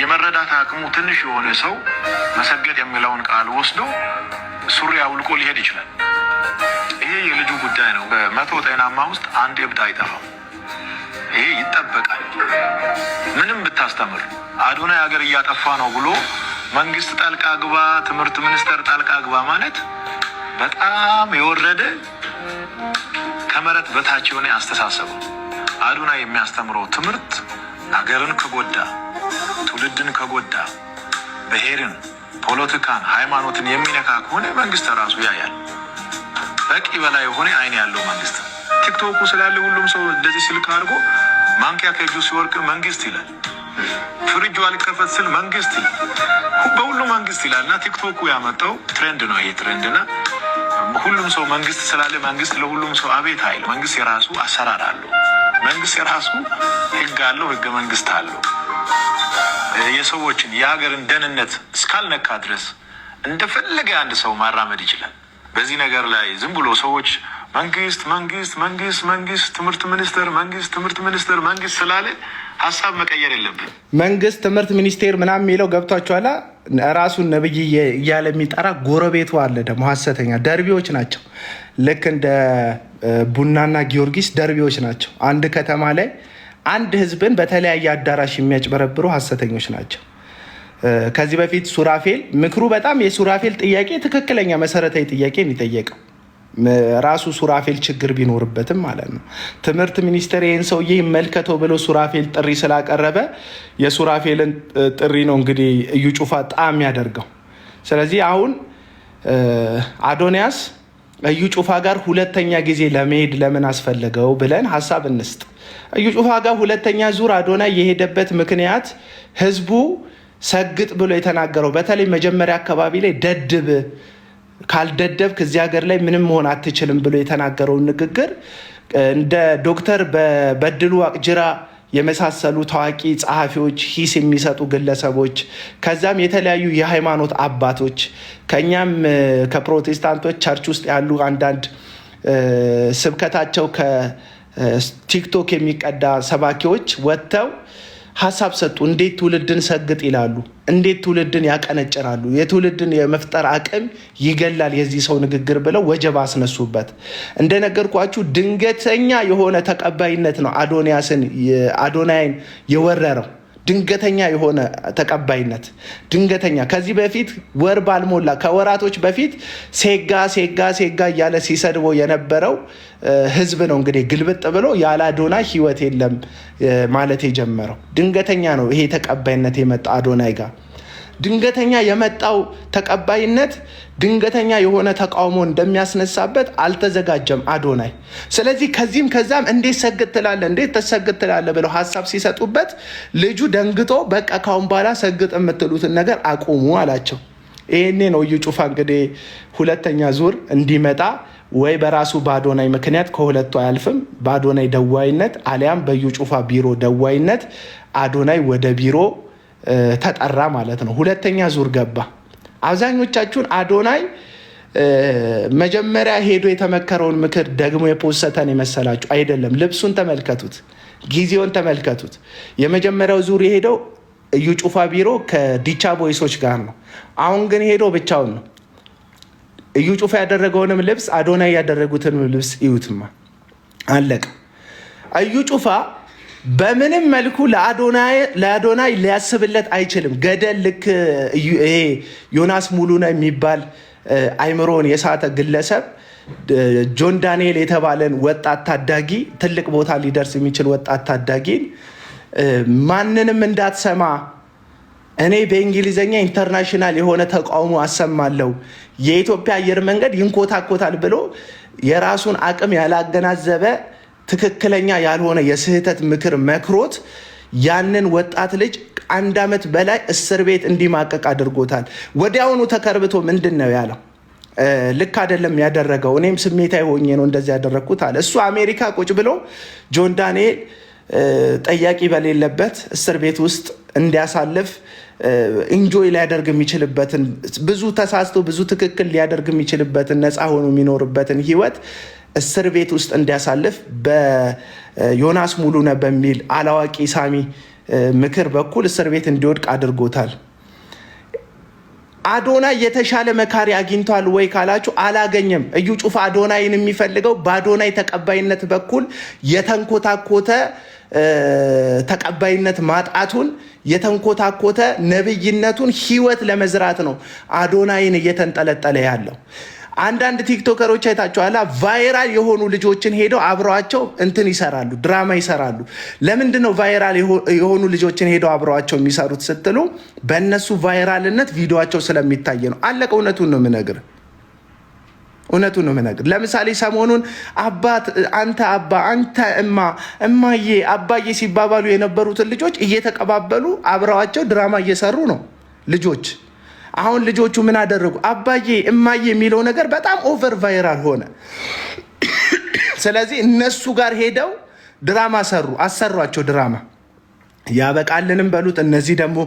የመረዳት አቅሙ ትንሽ የሆነ ሰው መሰገጥ የሚለውን ቃል ወስዶ ሱሪ አውልቆ ሊሄድ ይችላል። ይሄ የልጁ ጉዳይ ነው። በመቶ ጤናማ ውስጥ አንድ እብድ አይጠፋም። ይሄ ይጠበቃል። ምንም ብታስተምር አዶናይ ሀገር እያጠፋ ነው ብሎ መንግስት ጣልቃ ግባ፣ ትምህርት ሚኒስቴር ጣልቃ ግባ ማለት በጣም የወረደ ከመሬት በታች የሆነ አስተሳሰብ። አዶናይ የሚያስተምረው ትምህርት ሀገርን ከጎዳ፣ ትውልድን ከጎዳ፣ ብሔርን፣ ፖለቲካን፣ ሃይማኖትን የሚነካ ከሆነ መንግስት ራሱ ያያል። በቂ በላይ የሆነ አይን ያለው መንግስት። ቲክቶኩ ስላለ ሁሉም ሰው እንደዚህ ስልክ አድርጎ ማንኪያ ከእጁ ሲወርቅ መንግስት ይላል። ፍሪጁ አልከፈት ስል መንግስት ይላል። በሁሉ መንግስት ይላል። እና ቲክቶኩ ያመጣው ትሬንድ ነው። ይሄ ትሬንድ እና ሁሉም ሰው መንግስት ስላለ መንግስት ለሁሉም ሰው አቤት አይል። መንግስት የራሱ አሰራር አለው። መንግስት የራሱ ህግ አለው። ህገ መንግስት አለው። የሰዎችን የሀገርን ደህንነት እስካልነካ ድረስ እንደፈለገ አንድ ሰው ማራመድ ይችላል። በዚህ ነገር ላይ ዝም ብሎ ሰዎች መንግስት ትምህርት ሚኒስቴር መንግስት ስላለ ሀሳብ መቀየር የለብን። መንግስት ትምህርት ሚኒስቴር ምናምን የሚለው ገብቷችኋል። ራሱን ነብይ እያለ የሚጠራ ጎረቤቱ አለ ደግሞ ሀሰተኛ ደርቢዎች ናቸው። ልክ እንደ ቡናና ጊዮርጊስ ደርቢዎች ናቸው። አንድ ከተማ ላይ አንድ ህዝብን በተለያየ አዳራሽ የሚያጭበረብሩ ሀሰተኞች ናቸው። ከዚህ በፊት ሱራፌል ምክሩ በጣም የሱራፌል ጥያቄ ትክክለኛ መሰረታዊ ጥያቄ የሚጠየቀው ራሱ ሱራፌል ችግር ቢኖርበትም ማለት ነው። ትምህርት ሚኒስቴር ይህን ሰውዬ ይመልከተው ብሎ ሱራፌል ጥሪ ስላቀረበ የሱራፌልን ጥሪ ነው እንግዲህ እዩ ጩፋ ጣም ያደርገው። ስለዚህ አሁን አዶንያስ እዩ ጩፋ ጋር ሁለተኛ ጊዜ ለመሄድ ለምን አስፈለገው ብለን ሀሳብ እንስጥ። እዩ ጩፋ ጋር ሁለተኛ ዙር አዶናይ የሄደበት ምክንያት ህዝቡ ሰግጥ ብሎ የተናገረው በተለይ መጀመሪያ አካባቢ ላይ ደድብ ካልደደብክ እዚህ ሀገር ላይ ምንም መሆን አትችልም ብሎ የተናገረውን ንግግር እንደ ዶክተር በድሉ አቅጅራ የመሳሰሉ ታዋቂ ጸሐፊዎች፣ ሂስ የሚሰጡ ግለሰቦች፣ ከዛም የተለያዩ የሃይማኖት አባቶች ከኛም ከፕሮቴስታንቶች ቸርች ውስጥ ያሉ አንዳንድ ስብከታቸው ከቲክቶክ የሚቀዳ ሰባኪዎች ወጥተው ሀሳብ ሰጡ። እንዴት ትውልድን ሰግጥ ይላሉ? እንዴት ትውልድን ያቀነጭራሉ? የትውልድን የመፍጠር አቅም ይገላል የዚህ ሰው ንግግር ብለው ወጀብ አስነሱበት። እንደነገርኳችሁ ድንገተኛ የሆነ ተቀባይነት ነው አዶናይን የወረረው። ድንገተኛ የሆነ ተቀባይነት ድንገተኛ። ከዚህ በፊት ወር ባልሞላ ከወራቶች በፊት ሴጋ እያለ ሲሰድበው የነበረው ህዝብ ነው እንግዲህ ግልብጥ ብሎ ያለ አዶናይ ህይወት የለም ማለት የጀመረው። ድንገተኛ ነው ይሄ ተቀባይነት የመጣ አዶናይ ጋር። ድንገተኛ የመጣው ተቀባይነት ድንገተኛ የሆነ ተቃውሞ እንደሚያስነሳበት አልተዘጋጀም አዶናይ። ስለዚህ ከዚህም ከዛም እንዴት ሰግጥ ትላለህ ብለው ሀሳብ ሲሰጡበት ልጁ ደንግጦ በቃ ካሁን በኋላ ሰግጥ የምትሉትን ነገር አቁሙ አላቸው። ይሄኔ ነው እዩ ጩፋ እንግዲህ ሁለተኛ ዙር እንዲመጣ ወይ በራሱ በአዶናይ ምክንያት ከሁለቱ አያልፍም፣ በአዶናይ ደዋይነት አሊያም በእዩ ጩፋ ቢሮ ደዋይነት አዶናይ ወደ ቢሮ ተጠራ ማለት ነው። ሁለተኛ ዙር ገባ። አብዛኞቻችሁን አዶናይ መጀመሪያ ሄዶ የተመከረውን ምክር ደግሞ የፖሰተን የመሰላችሁ አይደለም። ልብሱን ተመልከቱት፣ ጊዜውን ተመልከቱት። የመጀመሪያው ዙር የሄደው እዩ ጩፋ ቢሮ ከዲቻ ቦይሶች ጋር ነው። አሁን ግን ሄዶ ብቻውን ነው። እዩ ጩፋ ያደረገውንም ልብስ አዶናይ ያደረጉትንም ልብስ እዩትማ፣ አለቀ። እዩ ጩፋ በምንም መልኩ ለአዶናይ ሊያስብለት አይችልም። ገደል ልክ ይሄ ዮናስ ሙሉነህ የሚባል አይምሮን የሳተ ግለሰብ ጆን ዳንኤል የተባለን ወጣት ታዳጊ ትልቅ ቦታ ሊደርስ የሚችል ወጣት ታዳጊን ማንንም እንዳትሰማ እኔ በእንግሊዘኛ ኢንተርናሽናል የሆነ ተቃውሞ አሰማለሁ፣ የኢትዮጵያ አየር መንገድ ይንኮታኮታል ብሎ የራሱን አቅም ያላገናዘበ ትክክለኛ ያልሆነ የስህተት ምክር መክሮት ያንን ወጣት ልጅ 1 ዓመት በላይ እስር ቤት እንዲማቀቅ አድርጎታል። ወዲያውኑ ተከርብቶ ምንድን ነው ያለው? ልክ አይደለም ያደረገው፣ እኔም ስሜታዊ ሆኜ ነው እንደዚህ ያደረግኩት አለ። እሱ አሜሪካ ቁጭ ብሎ ጆን ዳንኤል ጠያቂ በሌለበት እስር ቤት ውስጥ እንዲያሳልፍ ኢንጆይ ሊያደርግ የሚችልበትን ብዙ ተሳስቶ ብዙ ትክክል ሊያደርግ የሚችልበትን ነፃ ሆኖ የሚኖርበትን ህይወት እስር ቤት ውስጥ እንዲያሳልፍ በዮናስ ሙሉነህ በሚል አላዋቂ ሳሚ ምክር በኩል እስር ቤት እንዲወድቅ አድርጎታል። አዶናይ የተሻለ መካሪ አግኝቷል ወይ ካላችሁ አላገኘም። እዩ ጩፋ አዶናይን የሚፈልገው በአዶናይ ተቀባይነት በኩል የተንኮታኮተ ተቀባይነት ማጣቱን የተንኮታኮተ ነብይነቱን ህይወት ለመዝራት ነው አዶናይን እየተንጠለጠለ ያለው። አንዳንድ ቲክቶከሮች አይታችኋል። ቫይራል የሆኑ ልጆችን ሄደው አብረዋቸው እንትን ይሰራሉ፣ ድራማ ይሰራሉ። ለምንድን ነው ቫይራል የሆኑ ልጆችን ሄደው አብረዋቸው የሚሰሩት ስትሉ በእነሱ ቫይራልነት ቪዲዮቸው ስለሚታይ ነው። አለቀ። እውነቱን ነው የምነግርህ። ለምሳሌ ሰሞኑን አባት አንተ አባ አንተ እማዬ አባዬ ሲባባሉ የነበሩትን ልጆች እየተቀባበሉ አብረዋቸው ድራማ እየሰሩ ነው ልጆች። አሁን ልጆቹ ምን አደረጉ? አባዬ እማዬ የሚለው ነገር በጣም ኦቨር ቫይራል ሆነ። ስለዚህ እነሱ ጋር ሄደው ድራማ አሰሯቸው ድራማ። ያበቃልንም በሉት። እነዚህ ደግሞ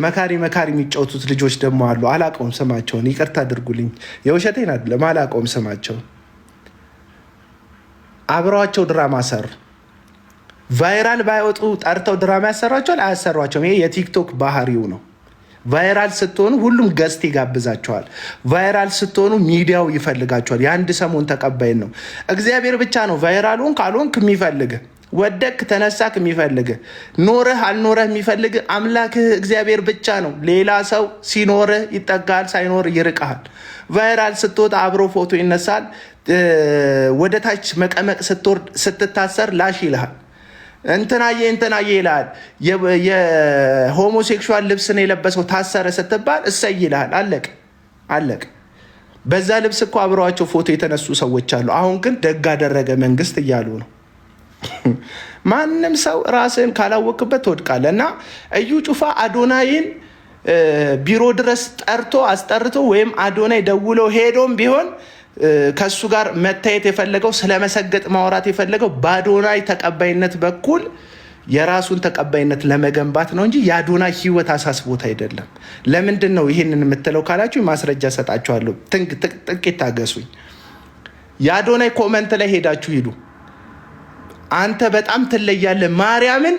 መካሪ የሚጫወቱት ልጆች ደግሞ አሉ። አላቀውም ስማቸውን፣ ይቅርታ አድርጉልኝ፣ የውሸቴን አይደለም፣ አላቀውም ስማቸውን። አብረዋቸው ድራማ ሰሩ። ቫይራል ባይወጡ ጠርተው ድራማ ያሰሯቸዋል? አያሰሯቸውም። ይሄ የቲክቶክ ባህሪው ነው። ቫይራል ስትሆኑ ሁሉም ገስት ይጋብዛቸዋል። ቫይራል ስትሆኑ ሚዲያው ይፈልጋቸዋል። የአንድ ሰሞን ተቀባይን ነው። እግዚአብሔር ብቻ ነው ቫይራል ሆንክ አልሆንክ የሚፈልግ፣ ወደክ ተነሳክ የሚፈልግ፣ ኖረህ አልኖረህ የሚፈልግ አምላክህ እግዚአብሔር ብቻ ነው። ሌላ ሰው ሲኖርህ ይጠጋል፣ ሳይኖር ይርቃል። ቫይራል ስትወጣ አብሮ ፎቶ ይነሳል። ወደ ታች መቀመቅ ስትታሰር ላሽ ይልሃል። እንትናዬ ይልሃል። የሆሞሴክሹዋል ልብስን የለበሰው ታሰረ ስትባል እሰይ ይልሃል። አለቅ። በዛ ልብስ እኮ አብረዋቸው ፎቶ የተነሱ ሰዎች አሉ። አሁን ግን ደግ አደረገ መንግስት እያሉ ነው። ማንም ሰው ራስን ካላወቅበት ትወድቃለህ። እና እዩ ጩፋ አዶናይን ቢሮ ድረስ አስጠርቶ ወይም አዶናይ ደውሎ ሄዶም ቢሆን ከሱ ጋር መታየት የፈለገው ስለመሰገጥ ማውራት የፈለገው በአዶናይ ተቀባይነት በኩል የራሱን ተቀባይነት ለመገንባት ነው እንጂ የአዶናይ ህይወት አሳስቦት አይደለም። ለምንድን ነው ይህንን የምትለው ካላችሁ ማስረጃ ሰጣችኋለሁ። ጥቂት ታገሱኝ። የአዶናይ ኮመንት ላይ ሄዳችሁ ሂዱ። አንተ በጣም ትለያለህ ማርያምን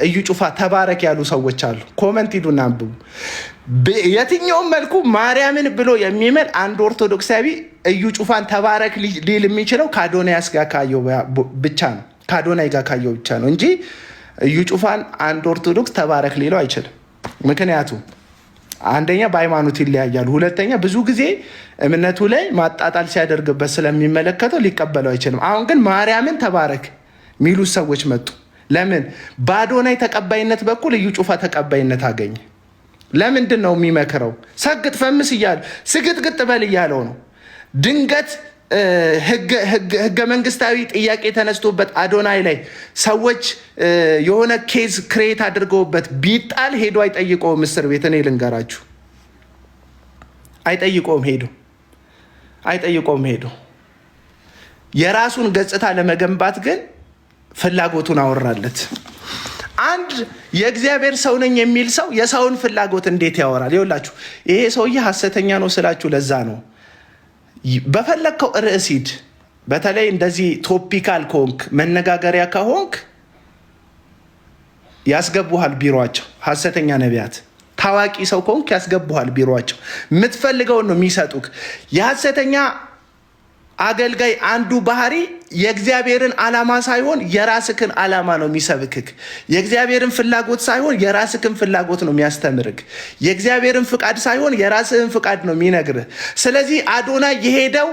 እዩ ጩፋ ተባረክ ያሉ ሰዎች አሉ። ኮመንት ሂዱና አንብቡ። የትኛውም መልኩ ማርያምን ብሎ የሚምል አንድ ኦርቶዶክሳዊ እዩ ጩፋን ተባረክ ሊል የሚችለው ከአዶናይ ጋር ካየው ብቻ ነው። ከአዶናይ ጋር ካየው ብቻ ነው እንጂ እዩ ጩፋን አንድ ኦርቶዶክስ ተባረክ ሊለው አይችልም። ምክንያቱም አንደኛ በሃይማኖት ይለያያሉ፣ ሁለተኛ ብዙ ጊዜ እምነቱ ላይ ማጣጣል ሲያደርግበት ስለሚመለከተው ሊቀበለው አይችልም። አሁን ግን ማርያምን ተባረክ ሚሉት ሰዎች መጡ። ለምን? በአዶናይ ተቀባይነት በኩል እዩ ጩፋ ተቀባይነት አገኘ። ለምንድን ነው የሚመክረው? ሰግጥ ፈምስ እያሉ ስግጥግጥ በል እያለው ነው። ድንገት ህገ መንግስታዊ ጥያቄ ተነስቶበት አዶናይ ላይ ሰዎች የሆነ ኬዝ ክሬት አድርገውበት ቢጣል ሄዶ አይጠይቀውም እስር ቤት። እኔ ልንገራችሁ፣ አይጠይቀውም ሄዶ የራሱን ገጽታ ለመገንባት ግን ፍላጎቱን አወራለት። አንድ የእግዚአብሔር ሰው ነኝ የሚል ሰው የሰውን ፍላጎት እንዴት ያወራል? ይኸውላችሁ ይሄ ሰውዬ ሐሰተኛ ነው ስላችሁ ለዛ ነው። በፈለግከው ርዕስ ሂድ። በተለይ እንደዚህ ቶፒካል ከሆንክ መነጋገሪያ ከሆንክ ያስገቡሃል ቢሮቸው። ሐሰተኛ ነቢያት ታዋቂ ሰው ከሆንክ ያስገቡሃል ቢሮቸው። የምትፈልገውን ነው የሚሰጡክ። የሐሰተኛ አገልጋይ አንዱ ባህሪ የእግዚአብሔርን ዓላማ ሳይሆን የራስክን ዓላማ ነው የሚሰብክክ። የእግዚአብሔርን ፍላጎት ሳይሆን የራስክን ፍላጎት ነው የሚያስተምርክ። የእግዚአብሔርን ፍቃድ ሳይሆን የራስህን ፍቃድ ነው የሚነግርህ። ስለዚህ አዶናይ የሄደው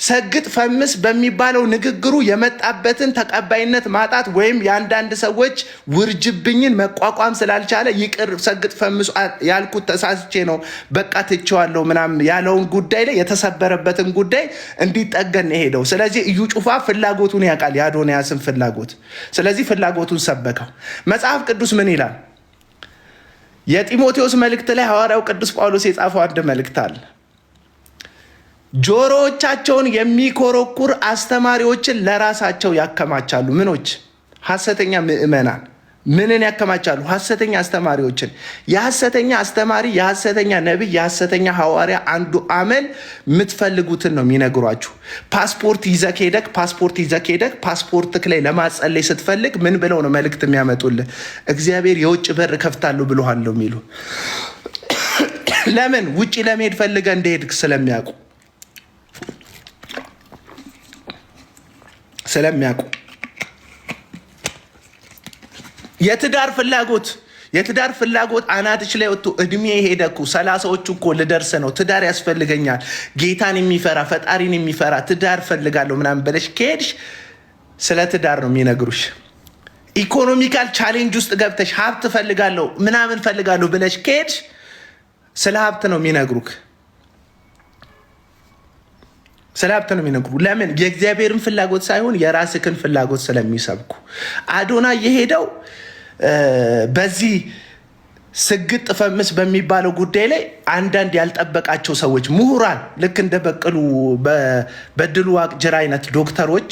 ሰግጥ ፈምስ በሚባለው ንግግሩ የመጣበትን ተቀባይነት ማጣት ወይም የአንዳንድ ሰዎች ውርጅብኝን መቋቋም ስላልቻለ ይቅር ሰግጥ ፈምሱ ያልኩት ተሳስቼ ነው በቃ ትቼዋለሁ ምናምን ያለውን ጉዳይ ላይ የተሰበረበትን ጉዳይ እንዲጠገን ሄደው። ስለዚህ እዩ ጩፋ ፍላጎቱን ያውቃል፣ የአዶንያስን ፍላጎት። ስለዚህ ፍላጎቱን ሰበከው። መጽሐፍ ቅዱስ ምን ይላል? የጢሞቴዎስ መልእክት ላይ ሐዋርያው ቅዱስ ጳውሎስ የጻፈው አንድ መልእክት አለ። ጆሮዎቻቸውን የሚኮረኩር አስተማሪዎችን ለራሳቸው ያከማቻሉ። ምኖች? ሐሰተኛ ምዕመናን ምንን ያከማቻሉ? ሐሰተኛ አስተማሪዎችን። የሐሰተኛ አስተማሪ፣ የሐሰተኛ ነቢይ፣ የሐሰተኛ ሐዋርያ አንዱ አመል የምትፈልጉትን ነው የሚነግሯችሁ። ፓስፖርት ይዘህ ሄደህ ፓስፖርትክ ላይ ለማጸለይ ስትፈልግ ምን ብለው ነው መልእክት የሚያመጡልህ? እግዚአብሔር የውጭ በር ከፍታለሁ ብሎሃለሁ የሚሉ። ለምን? ውጭ ለመሄድ ፈልገህ እንደሄድክ ስለሚያውቁ የትዳር ፍላጎት አናትሽ ላይ ወጥቶ እድሜ ሄደኩ 30ዎቹ እኮ ልደርስ ነው፣ ትዳር ያስፈልገኛል፣ ጌታን የሚፈራ ፈጣሪን የሚፈራ ትዳር ፈልጋለሁ ምናምን ብለሽ ከሄድሽ ስለ ትዳር ነው የሚነግሩሽ። ኢኮኖሚካል ቻሌንጅ ውስጥ ገብተሽ ሀብት ፈልጋለሁ ምናምን ፈልጋለሁ ብለሽ ከሄድሽ ስለ ሀብት ነው የሚነግሩክ። ለምን? የእግዚአብሔርን ፍላጎት ሳይሆን የራስክን ፍላጎት ስለሚሰብኩ። አዶናይ የሄደው በዚህ ስግጥ ፈምስ በሚባለው ጉዳይ ላይ አንዳንድ ያልጠበቃቸው ሰዎች ምሁራን፣ ልክ እንደ በድሉ ዋቅጅራ አይነት ዶክተሮች፣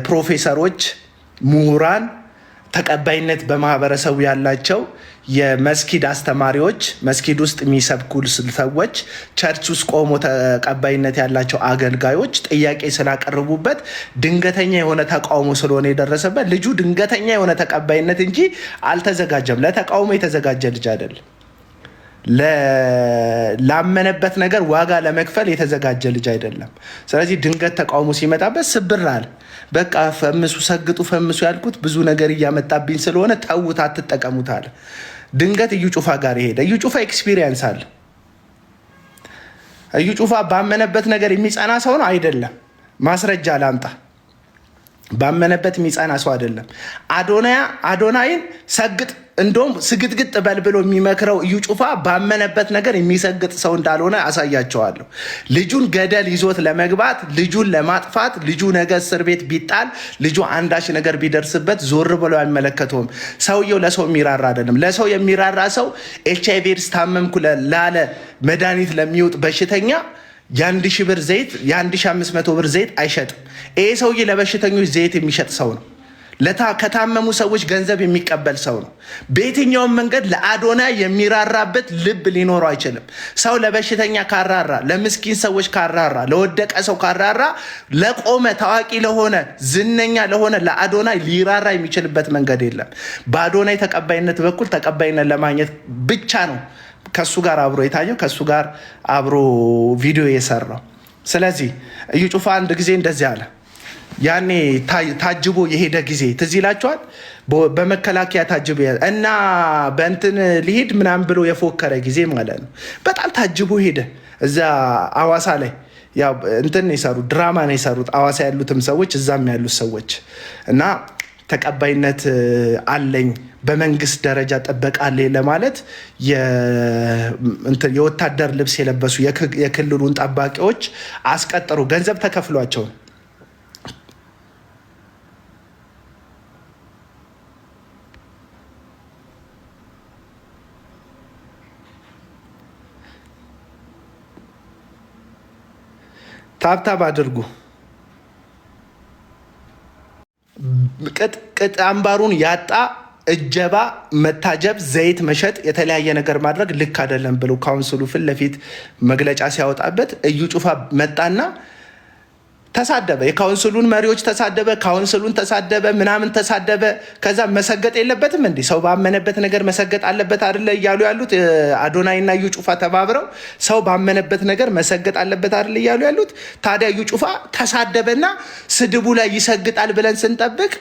ፕሮፌሰሮች፣ ምሁራን፣ ተቀባይነት በማህበረሰቡ ያላቸው የመስጊድ አስተማሪዎች፣ መስጊድ ውስጥ የሚሰብኩ ሰዎች፣ ቸርች ውስጥ ቆሞ ተቀባይነት ያላቸው አገልጋዮች ጥያቄ ስላቀረቡበት ድንገተኛ የሆነ ተቃውሞ ስለሆነ የደረሰበት ልጁ ድንገተኛ የሆነ ተቀባይነት እንጂ አልተዘጋጀም። ለተቃውሞ የተዘጋጀ ልጅ አይደለም። ላመነበት ነገር ዋጋ ለመክፈል የተዘጋጀ ልጅ አይደለም። ስለዚህ ድንገት ተቃውሞ ሲመጣበት ስብር አለ። በቃ ፈምሱ ሰግጡ ፈምሱ ያልኩት ብዙ ነገር እያመጣብኝ ስለሆነ ተውት፣ አትጠቀሙት አለ። ድንገት እዩ ጩፋ ጋር ሄደ። እዩ ጩፋ ኤክስፒሪየንስ አለ። እዩ ጩፋ ባመነበት ነገር የሚጸና ሰው ነው አይደለም። ማስረጃ ላምጣ። ባመነበት የሚጸና ሰው አይደለም። አዶናይን ሰግጥ እንደውም ስግጥግጥ በል ብሎ የሚመክረው እዩ ጩፋ ባመነበት ነገር የሚሰግጥ ሰው እንዳልሆነ አሳያቸዋለሁ። ልጁን ገደል ይዞት ለመግባት፣ ልጁን ለማጥፋት፣ ልጁ ነገ እስር ቤት ቢጣል፣ ልጁ አንዳች ነገር ቢደርስበት ዞር ብሎ አይመለከተውም። ሰውየው ለሰው የሚራራ አይደለም። ለሰው የሚራራ ሰው HIV ኤድስ ታመምኩ ላለ መድኃኒት ለሚውጥ በሽተኛ የ1000 ብር ዘይት የ1500 ብር ዘይት አይሸጥም። ይሄ ሰውዬ ለበሽተኞች ዘይት የሚሸጥ ሰው ነው። ከታመሙ ሰዎች ገንዘብ የሚቀበል ሰው ነው። በየትኛውም መንገድ ለአዶናይ የሚራራበት ልብ ሊኖረው አይችልም። ሰው ለበሽተኛ ካራራ፣ ለምስኪን ሰዎች ካራራ፣ ለወደቀ ሰው ካራራ፣ ለቆመ ታዋቂ ለሆነ ዝነኛ ለሆነ ለአዶናይ ሊራራ የሚችልበት መንገድ የለም። በአዶናይ ተቀባይነት በኩል ተቀባይነት ለማግኘት ብቻ ነው ከሱ ጋር አብሮ የታየው፣ ከሱ ጋር አብሮ ቪዲዮ የሰራው። ስለዚህ እዩ ጩፋ አንድ ጊዜ እንደዚህ አለ። ያኔ ታጅቦ የሄደ ጊዜ ትዝ ይላችኋል። በመከላከያ ታጅቦ እና በእንትን ሊሄድ ምናምን ብሎ የፎከረ ጊዜ ማለት ነው። በጣም ታጅቦ ሄደ። እዛ አዋሳ ላይ ያው እንትን የሰሩት ድራማ ነው የሰሩት አዋሳ ያሉትም ሰዎች እዛም ያሉት ሰዎች እና ተቀባይነት አለኝ በመንግስት ደረጃ ጥበቃ አለኝ ለማለት የወታደር ልብስ የለበሱ የክልሉን ጠባቂዎች አስቀጠሩ። ገንዘብ ተከፍሏቸው ታብታብ አድርጉ። ቅጥ አምባሩን ያጣ እጀባ፣ መታጀብ፣ ዘይት መሸጥ፣ የተለያየ ነገር ማድረግ ልክ አይደለም ብሎ ካውንስሉ ፊት ለፊት መግለጫ ሲያወጣበት እዩ ጩፋ መጣና ተሳደበ፣ የካውንስሉን መሪዎች ተሳደበ፣ ካውንስሉን ተሳደበ፣ ምናምን ተሳደበ። ከዛ መሰገጥ የለበትም እንዴ? ሰው ባመነበት ነገር መሰገጥ አለበት አይደለ እያሉ ያሉት አዶናይና እዩ ጩፋ ተባብረው ሰው ባመነበት ነገር መሰገጥ አለበት አይደለ እያሉ ያሉት። ታዲያ እዩ ጩፋ ተሳደበና ስድቡ ላይ ይሰግጣል ብለን ስንጠብቅ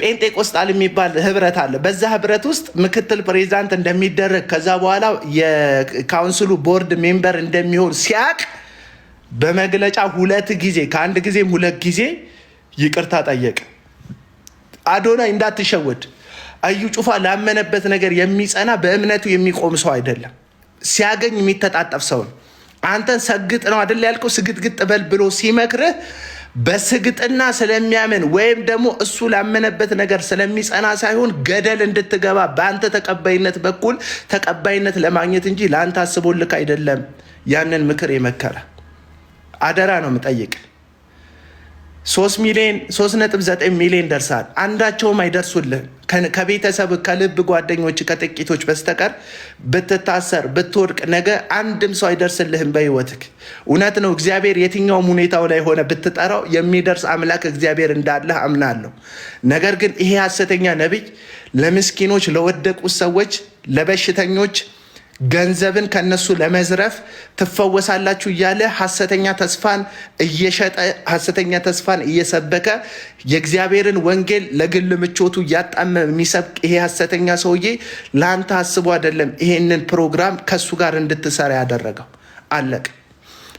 ጴንጤቆስጣል የሚባል ህብረት አለ። በዛ ህብረት ውስጥ ምክትል ፕሬዚዳንት እንደሚደረግ ከዛ በኋላ የካውንስሉ ቦርድ ሜምበር እንደሚሆን ሲያቅ በመግለጫ 2 ጊዜ ከአንድ ጊዜም 2 ጊዜ ይቅርታ ጠየቀ። አዶናይ እንዳትሸወድ፣ እዩ ጩፋ ላመነበት ነገር የሚጸና በእምነቱ የሚቆም ሰው አይደለም። ሲያገኝ የሚተጣጠፍ ሰው ነው። አንተን ሰግጥ ነው አይደል ያልከው፣ ስግጥግጥ በል ብሎ ሲመክርህ በስግጥና ስለሚያምን ወይም ደግሞ እሱ ላመነበት ነገር ስለሚጸና ሳይሆን ገደል እንድትገባ በአንተ ተቀባይነት በኩል ተቀባይነት ለማግኘት እንጂ ለአንተ አስቦልክ አይደለም ያንን ምክር የመከረ። አደራ ነው የምጠይቅ። 3.9 ሚሊዮን ደርሳል። አንዳቸውም አይደርሱልህ ከቤተሰብ ከልብ ጓደኞች ከጥቂቶች በስተቀር ብትታሰር ብትወድቅ ነገ አንድም ሰው አይደርስልህም በህይወትክ። እውነት ነው እግዚአብሔር የትኛውም ሁኔታው ላይ ሆነ ብትጠራው የሚደርስ አምላክ እግዚአብሔር እንዳለህ አምናለሁ። ነገር ግን ይሄ ሐሰተኛ ነቢይ ለምስኪኖች፣ ለወደቁት ሰዎች፣ ለበሽተኞች ገንዘብን ከነሱ ለመዝረፍ ትፈወሳላችሁ እያለ ሐሰተኛ ተስፋን እየሸጠ ሐሰተኛ ተስፋን እየሰበከ የእግዚአብሔርን ወንጌል ለግል ምቾቱ እያጣመመ የሚሰብክ ይሄ ሐሰተኛ ሰውዬ ለአንተ አስቦ አይደለም ይሄንን ፕሮግራም ከሱ ጋር እንድትሰራ ያደረገው። አለቅ።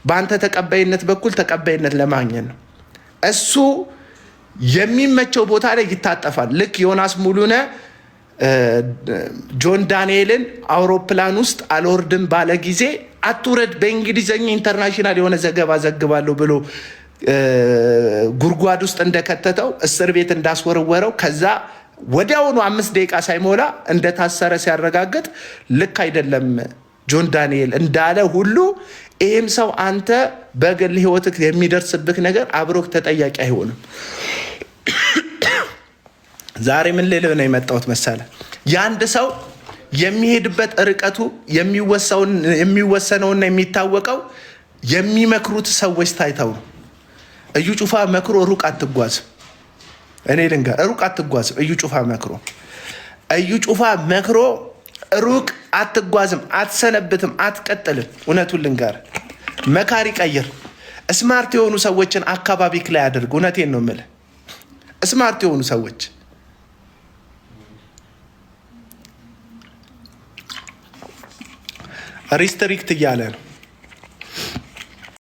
በአንተ ተቀባይነት በኩል ተቀባይነት ለማግኘት ነው። እሱ የሚመቸው ቦታ ላይ ይታጠፋል። ልክ ዮናስ ሙሉነ ጆን ዳንኤልን አውሮፕላን ውስጥ አልወርድም ባለ ጊዜ አትውረድ በእንግሊዝኛ ኢንተርናሽናል የሆነ ዘገባ ዘግባለሁ ብሎ ጉድጓድ ውስጥ እንደከተተው እስር ቤት እንዳስወረወረው ከዛ ወዲያውኑ 5 ደቂቃ ሳይሞላ እንደታሰረ ሲያረጋግጥ ልክ አይደለም ጆን ዳንኤል እንዳለ ሁሉ ይህም ሰው አንተ በግል ህይወትክ የሚደርስብህ ነገር አብሮክ ተጠያቂ አይሆንም። ዛሬ ምን ልልህ ነው የመጣሁት መሰለህ? የአንድ ሰው የሚሄድበት ርቀቱ የሚወሰነውና የሚታወቀው የሚመክሩት ሰዎች ታይተው ነው። እዩ ጩፋ መክሮ ሩቅ አትጓዝም። እኔ ልንገር፣ ሩቅ አትጓዝም። እዩ ጩፋ መክሮ ሩቅ አትጓዝም፣ አትሰነብትም፣ አትቀጥልም። እውነቱን ልንገር፣ መካሪ ቀይር። ስማርት የሆኑ ሰዎችን አካባቢክ ላይ አድርግ። እውነቴን ነው የምልህ፣ ስማርት የሆኑ ሰዎች ሪስትሪክት እያለ ነው